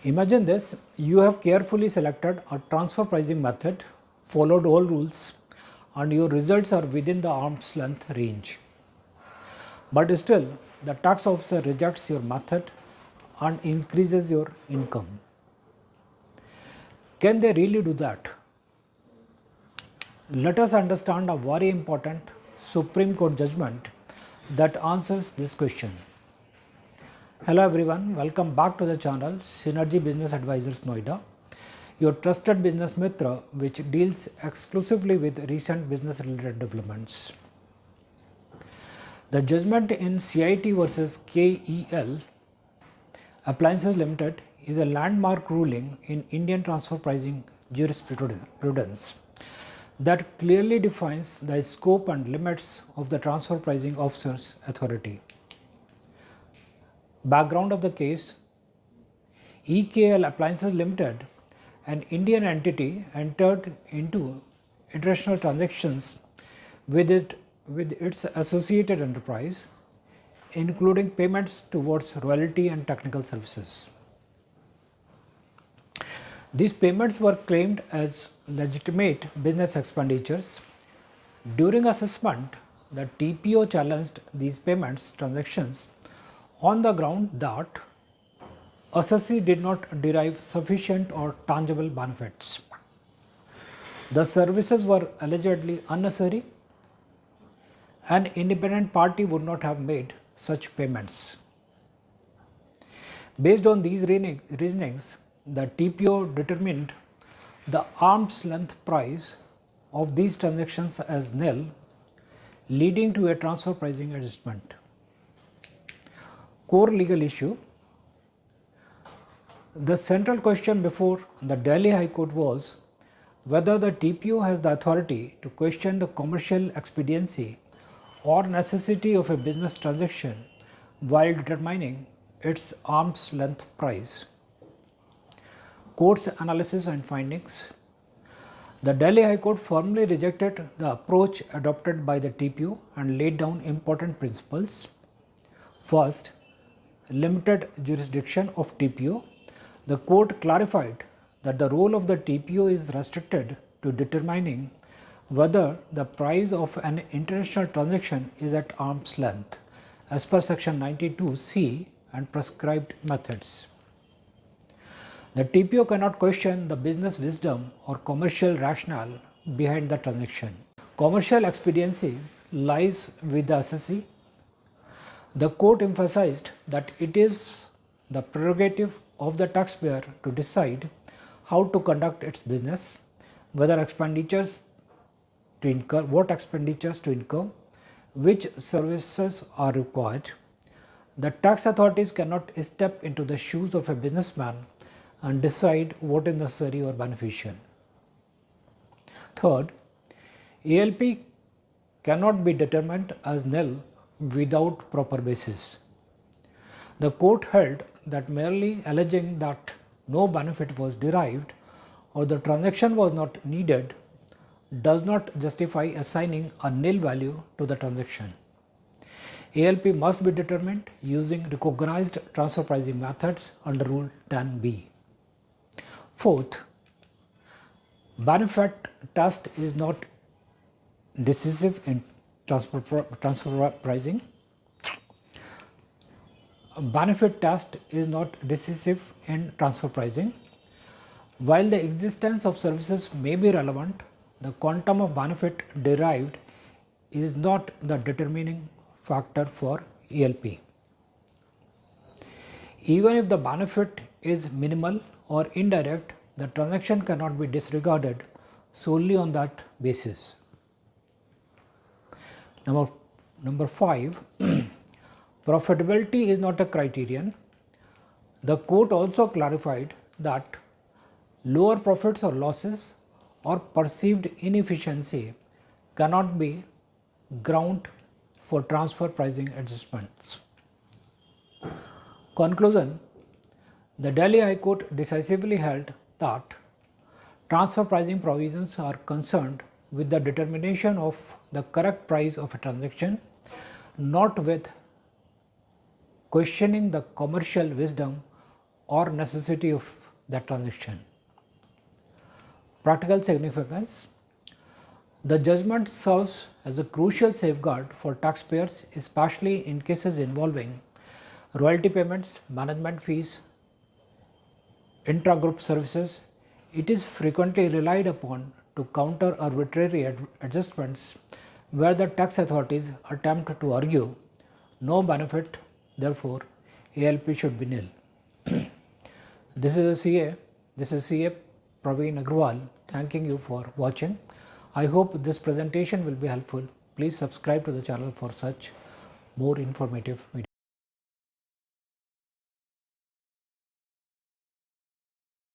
Imagine this, you have carefully selected a transfer pricing method, followed all rules, and your results are within the arm's length range. But still, the tax officer rejects your method and increases your income. Can they really do that? Let us understand a very important Supreme Court judgment that answers this question. Hello everyone, welcome back to the channel Synergy Business Advisors Noida, your trusted business mitra which deals exclusively with recent business related developments. The judgment in CIT versus EKL Appliances Ltd is a landmark ruling in Indian transfer pricing jurisprudence that clearly defines the scope and limits of the transfer pricing officer's authority. Background of the case: EKL Appliances Ltd, an Indian entity, entered into international transactions with its associated enterprise, including payments towards royalty and technical services. These payments were claimed as legitimate business expenditures. During assessment, the TPO challenged these payments transactions on the ground that assessee did not derive sufficient or tangible benefits. The services were allegedly unnecessary. An independent party would not have made such payments. Based on these reasonings, the TPO determined the arm's length price of these transactions as nil, leading to a transfer pricing adjustment. Core legal issue: the central question before the Delhi High Court was whether the TPO has the authority to question the commercial expediency or necessity of a business transaction while determining its arm's length price. Court's analysis and findings: the Delhi High Court firmly rejected the approach adopted by the TPO and laid down important principles. First, limited jurisdiction of TPO. The court clarified that the role of the TPO is restricted to determining whether the price of an international transaction is at arm's length as per section 92C and prescribed methods. The TPO cannot question the business wisdom or commercial rationale behind the transaction. Commercial expediency lies with the assessee. The court emphasized that it is the prerogative of the taxpayer to decide how to conduct its business, whether expenditures to incur, what expenditures to incur, which services are required. The tax authorities cannot step into the shoes of a businessman and decide what is necessary or beneficial. Third, ALP cannot be determined as nil without proper basis. The court held that merely alleging that no benefit was derived or the transaction was not needed does not justify assigning a nil value to the transaction. ALP must be determined using recognized transfer pricing methods under Rule 10b. Fourth, benefit test is not decisive in transfer pricing. Benefit test is not decisive in transfer pricing. While the existence of services may be relevant, the quantum of benefit derived is not the determining factor for ALP. Even if the benefit is minimal or indirect, the transaction cannot be disregarded solely on that basis. Number 5, profitability is not a criterion. The court also clarified that lower profits or losses or perceived inefficiency cannot be ground for transfer pricing adjustments. Conclusion: the Delhi High Court decisively held that transfer pricing provisions are concerned with the determination of the correct price of a transaction, not with questioning the commercial wisdom or necessity of that transaction. Practical significance. The judgment serves as a crucial safeguard for taxpayers, especially in cases involving royalty payments, management fees, intra-group services. It is frequently relied upon to counter arbitrary adjustments where the tax authorities attempt to argue no benefit, therefore ALP should be nil. This is CA Praveen Agrawal thanking you for watching. I hope this presentation will be helpful. Please subscribe to the channel for such more informative videos.